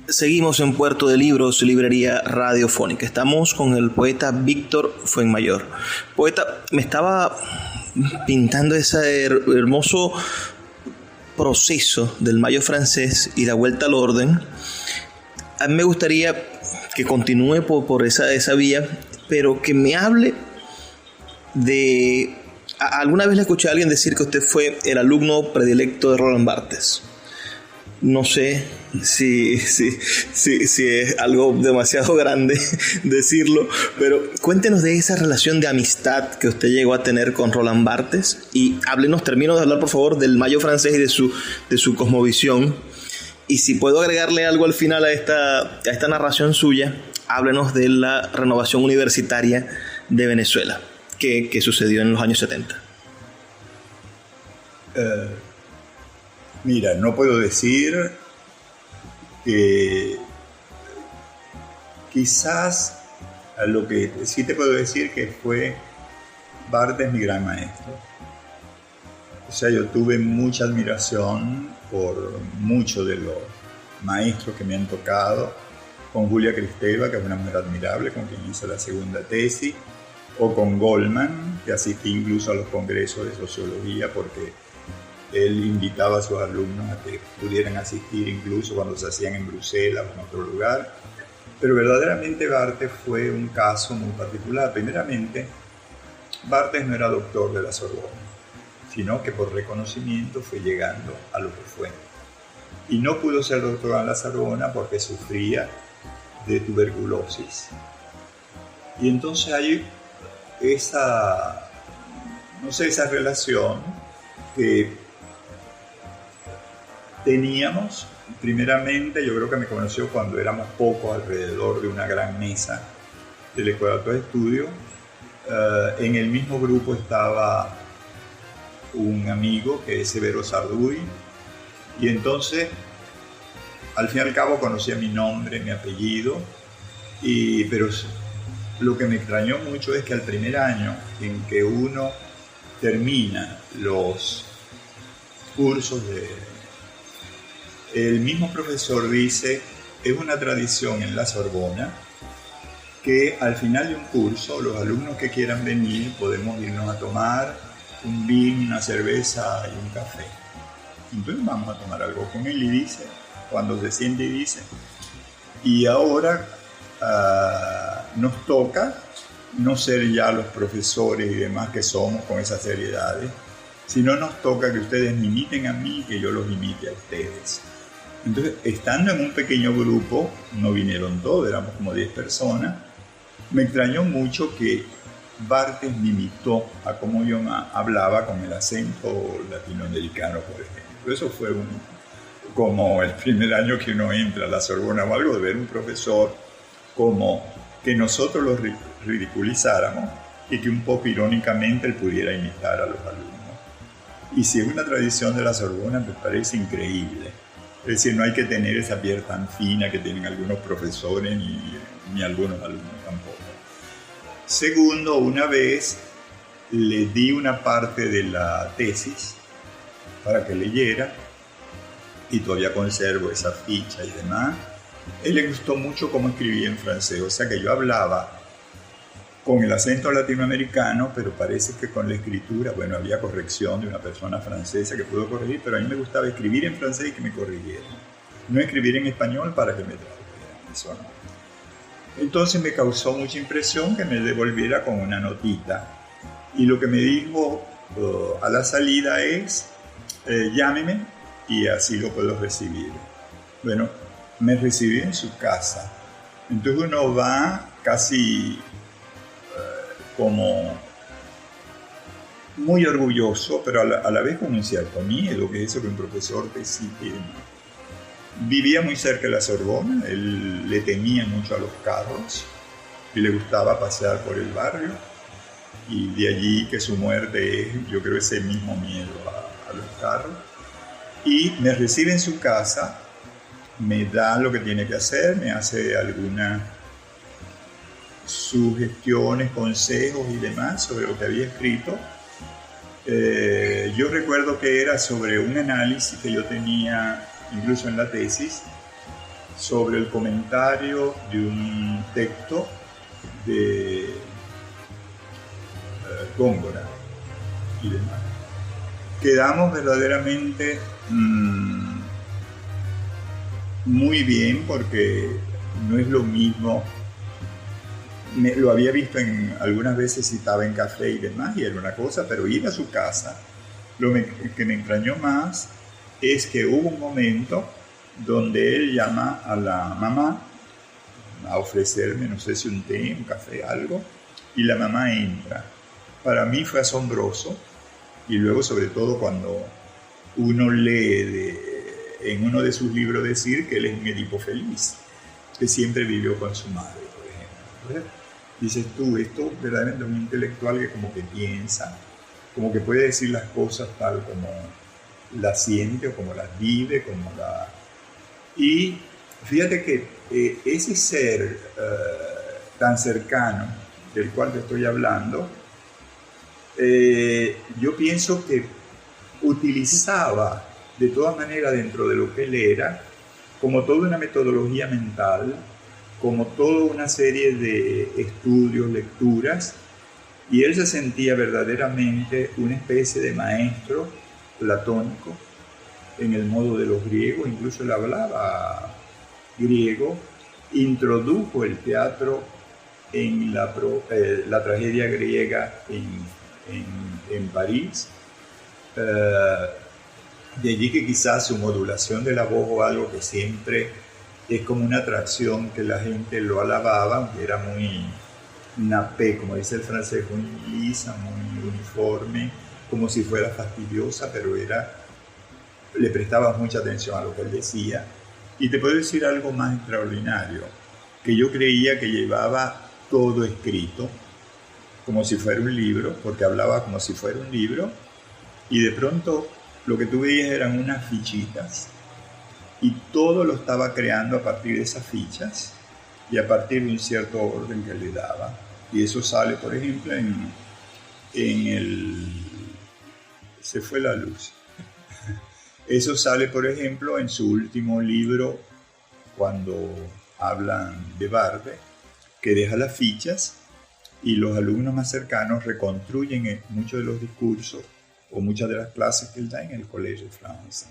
Seguimos en Puerto de Libros, Librería Radiofónica. Estamos con el poeta Víctor Fuenmayor. Poeta, me estaba pintando ese hermoso proceso del mayo francés y la vuelta al orden. A mí me gustaría que continúe por esa vía, pero que me hable de... Alguna vez le escuché a alguien decir que usted fue el alumno predilecto de Roland Barthes. No sé si es algo demasiado grande decirlo, pero cuéntenos de esa relación de amistad que usted llegó a tener con Roland Barthes y termino de hablar por favor del mayo francés y de su cosmovisión. Y si puedo agregarle algo al final a esta narración suya, háblenos de la renovación universitaria de Venezuela que sucedió en los años 70. Mira, no puedo decir que quizás lo que sí te puedo decir que fue Barthes mi gran maestro. O sea, yo tuve mucha admiración por muchos de los maestros que me han tocado, con Julia Kristeva, que es una mujer admirable, con quien hice la segunda tesis, o con Goldman, que asistí incluso a los congresos de sociología, porque él invitaba a sus alumnos a que pudieran asistir incluso cuando se hacían en Bruselas o en otro lugar. Pero verdaderamente Barthes fue un caso muy particular. Primeramente, Barthes no era doctor de la Sorbona, sino que por reconocimiento fue llegando a lo que fue. Y no pudo ser doctor en la Sorbona porque sufría de tuberculosis. Y entonces hay esa relación que teníamos. Primeramente, yo creo que me conoció cuando éramos pocos alrededor de una gran mesa del Ecuador de Estudio. En el mismo grupo estaba un amigo que es Severo Sarduy, y entonces al fin y al cabo conocía mi nombre, mi apellido, pero lo que me extrañó mucho es que al primer año en que uno termina los cursos el mismo profesor dice, es una tradición en la Sorbona que al final de un curso los alumnos que quieran venir podemos irnos a tomar un vino, una cerveza y un café. Entonces vamos a tomar algo con él y dice, cuando se siente y dice, y ahora nos toca no ser ya los profesores y demás que somos con esas seriedades, sino nos toca que ustedes me imiten a mí y que yo los imite a ustedes. Entonces, estando en un pequeño grupo, no vinieron todos, éramos como 10 personas, me extrañó mucho que Barthes me imitó a cómo yo hablaba con el acento latinoamericano, por ejemplo. Eso fue como el primer año que uno entra a la Sorbona o algo, de ver un profesor como que nosotros lo ridiculizáramos y que un poco irónicamente él pudiera imitar a los alumnos. Y si es una tradición de la Sorbona, me parece increíble. Es decir, no hay que tener esa piel tan fina que tienen algunos profesores ni algunos alumnos tampoco. Segundo, una vez le di una parte de la tesis para que leyera y todavía conservo esa ficha y demás. A él le gustó mucho cómo escribía en francés, o sea que yo hablaba con el acento latinoamericano, pero parece que con la escritura, bueno, había corrección de una persona francesa que pudo corregir, pero a mí me gustaba escribir en francés y que me corrigieran. No escribir en español para que me tradujeran, eso no. Entonces me causó mucha impresión que me devolviera con una notita. Y lo que me dijo a la salida es, llámeme y así lo puedo recibir. Bueno, me recibió en su casa. Entonces uno va casi como muy orgulloso, pero a la vez con un cierto miedo, que es eso que un profesor te exige. Vivía muy cerca de la Sorbona, él le temía mucho a los carros y le gustaba pasear por el barrio, y de allí que su muerte es, yo creo, ese mismo miedo a los carros. Y me recibe en su casa, me da lo que tiene que hacer, me hace algunas sugestiones, consejos y demás sobre lo que había escrito. Yo recuerdo que era sobre un análisis que yo tenía incluso en la tesis sobre el comentario de un texto de Góngora y demás. Quedamos verdaderamente muy bien, porque no es lo mismo. Lo había visto algunas veces, citaba en café y demás, y era una cosa, pero ir a su casa, que me extrañó más es que hubo un momento donde él llama a la mamá a ofrecerme, no sé si un té, un café, algo, y la mamá entra. Para mí fue asombroso, y luego sobre todo cuando uno lee en uno de sus libros decir que él es un Edipo feliz, que siempre vivió con su madre, por ejemplo. Dices tú, esto verdaderamente es un intelectual que como que piensa, como que puede decir las cosas tal como las siente o como las vive, y Fíjate que ese ser tan cercano del cual te estoy hablando, yo pienso que utilizaba de todas maneras dentro de lo que él era, como toda una metodología mental, como toda una serie de estudios, lecturas, y él se sentía verdaderamente una especie de maestro platónico en el modo de los griegos. Incluso él hablaba griego, introdujo el teatro en la tragedia griega en París. De allí que quizás su modulación de la voz o algo que siempre es como una atracción, que la gente lo alababa, aunque era muy nappé, como dice el francés, muy lisa, muy uniforme, como si fuera fastidiosa, pero le prestaba mucha atención a lo que él decía. Y te puedo decir algo más extraordinario, que yo creía que llevaba todo escrito, como si fuera un libro, porque hablaba como si fuera un libro, y de pronto lo que tú veías eran unas fichitas, y todo lo estaba creando a partir de esas fichas, y a partir de un cierto orden que le daba. Y eso sale, por ejemplo, se fue la luz. Eso sale, por ejemplo, en su último libro, cuando hablan de Barbe, que deja las fichas y los alumnos más cercanos reconstruyen muchos de los discursos o muchas de las clases que él da en el Collège de France.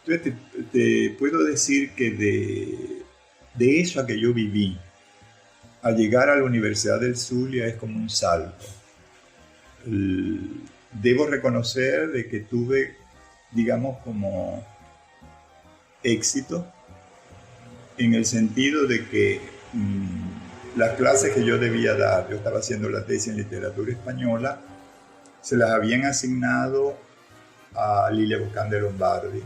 Entonces te puedo decir que de eso a que yo viví, a llegar a la Universidad del Zulia, es como un salto. Debo reconocer de que tuve, digamos, como éxito, en el sentido de que las clases que yo debía dar, yo estaba haciendo la tesis en literatura española, se las habían asignado a Lilia Boscán de Lombardi.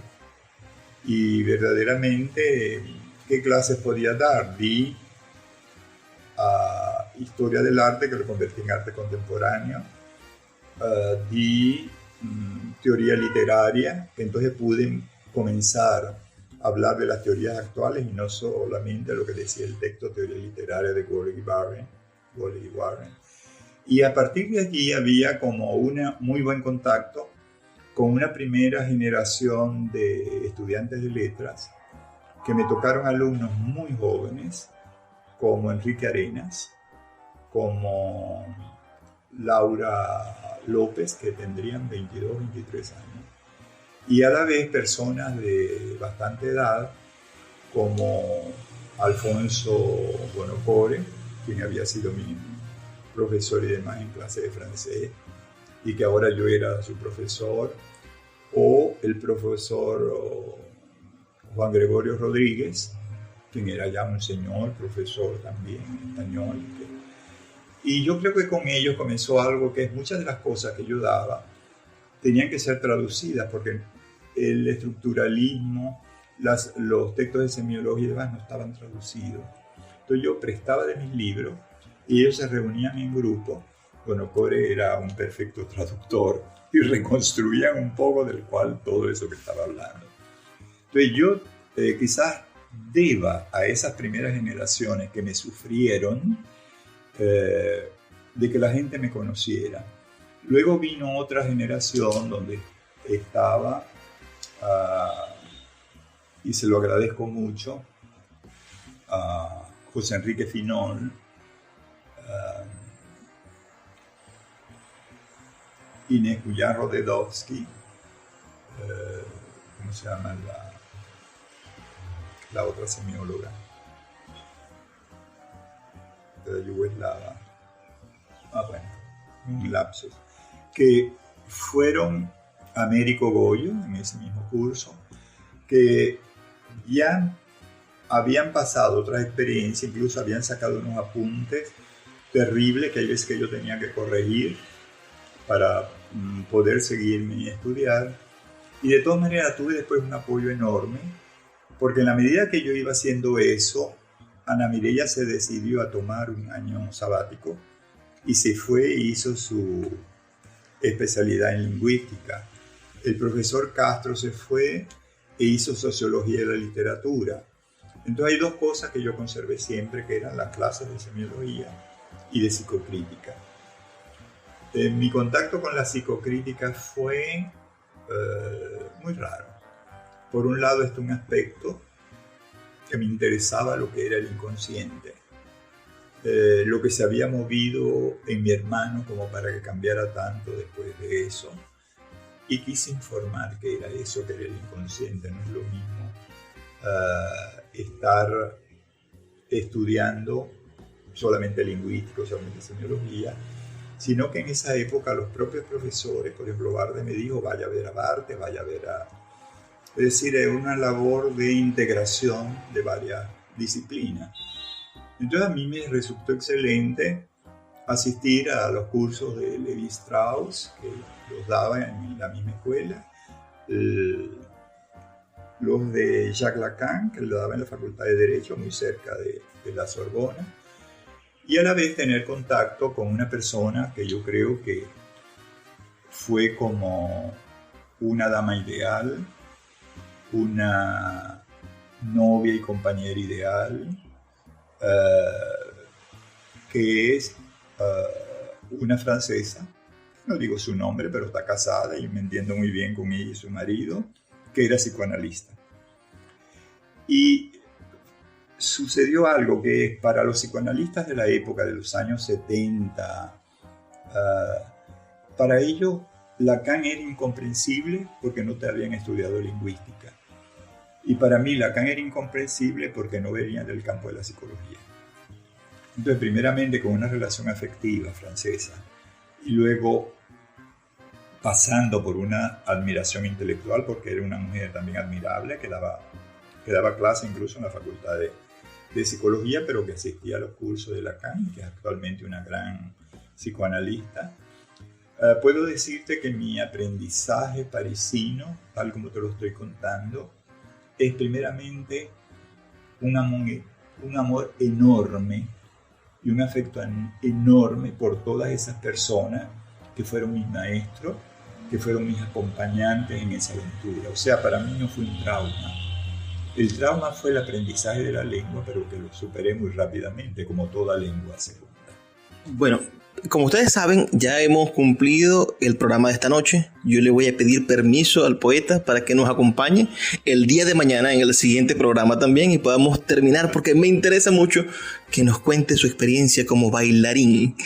Y verdaderamente, ¿qué clases podía dar? Di historia del arte, que lo convertí en arte contemporáneo. Di teoría literaria, que entonces pude comenzar a hablar de las teorías actuales y no solamente lo que decía el texto teoría literaria de Wally Warren. Y a partir de allí había como un muy buen contacto con una primera generación de estudiantes de letras, que me tocaron alumnos muy jóvenes, como Enrique Arenas, como Laura López, que tendrían 22, 23 años. Y a la vez personas de bastante edad, como Alfonso Bonocore, quien había sido mi profesor y demás en clase de francés, y que ahora yo era su profesor, o el profesor Juan Gregorio Rodríguez, quien era ya un señor profesor también en español. Y yo creo que con ellos comenzó algo que es muchas de las cosas que yo daba tenían que ser traducidas, porque el estructuralismo, los textos de semiología y demás no estaban traducidos. Entonces yo prestaba de mis libros y ellos se reunían en grupo. Bueno, Core era un perfecto traductor y reconstruían un poco del cual todo eso que estaba hablando. Entonces yo quizás deba a esas primeras generaciones que me sufrieron de que la gente me conociera. Luego vino otra generación donde estaba, y se lo agradezco mucho, a José Enrique Finol, Inés Gullán Rodedowski, ¿cómo se llama la otra semióloga de la Yugoslava? Bueno, un lapsus. Que fueron Américo Goyo en ese mismo curso, que ya habían pasado otras experiencias, incluso habían sacado unos apuntes terribles que hay veces que yo tenía que corregir para poder seguirme y estudiar. Y de todas maneras tuve después un apoyo enorme, porque en la medida que yo iba haciendo eso, Ana Mireya se decidió a tomar un año sabático y se fue e hizo su especialidad en lingüística. El profesor Castro se fue e hizo sociología de la literatura. Entonces hay dos cosas que yo conservé siempre, que eran las clases de semiología y de psicocrítica. Mi contacto con la psicocrítica fue muy raro. Por un lado está un aspecto que me interesaba lo que era el inconsciente, lo que se había movido en mi hermano como para que cambiara tanto después de eso, y quise informar qué era eso, que era el inconsciente. No es lo mismo estar estudiando solamente lingüística, solamente semiología, sino que en esa época los propios profesores, por ejemplo, Barde me dijo, vaya a ver a Barthes, vaya a ver a... Es decir, es una labor de integración de varias disciplinas. Entonces a mí me resultó excelente asistir a los cursos de Levi Strauss, que los daba en la misma escuela, los de Jacques Lacan, que lo daba en la Facultad de Derecho, muy cerca de la Sorbona, y a la vez tener contacto con una persona que yo creo que fue como una dama ideal, una novia y compañera ideal, que es una francesa, no digo su nombre, pero está casada y me entiendo muy bien con ella y su marido, que era psicoanalista. Y sucedió algo que para los psicoanalistas de la época de los años 70, para ellos Lacan era incomprensible porque no te habían estudiado lingüística. Y para mí Lacan era incomprensible porque no venía del campo de la psicología. Entonces, primeramente con una relación afectiva francesa y luego pasando por una admiración intelectual porque era una mujer también admirable que daba clase incluso en la Facultad de Psicología, pero que asistía a los cursos de Lacan, que es actualmente una gran psicoanalista. Puedo decirte que mi aprendizaje parisino, tal como te lo estoy contando, es primeramente un amor enorme y un afecto enorme por todas esas personas que fueron mis maestros, que fueron mis acompañantes en esa aventura. O sea, para mí no fue un trauma. El trauma fue el aprendizaje de la lengua, pero que lo superé muy rápidamente, como toda lengua segunda. Bueno, como ustedes saben, ya hemos cumplido el programa de esta noche. Yo le voy a pedir permiso al poeta para que nos acompañe el día de mañana en el siguiente programa también y podamos terminar, porque me interesa mucho que nos cuente su experiencia como bailarín,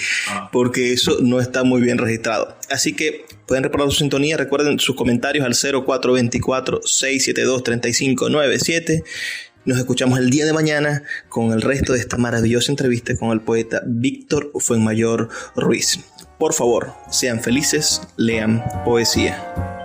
porque eso no está muy bien registrado. Así que pueden reparar su sintonía. Recuerden sus comentarios al 0424-672-3597. Nos escuchamos el día de mañana con el resto de esta maravillosa entrevista con el poeta Víctor Fuenmayor Ruiz. Por favor, sean felices, lean poesía.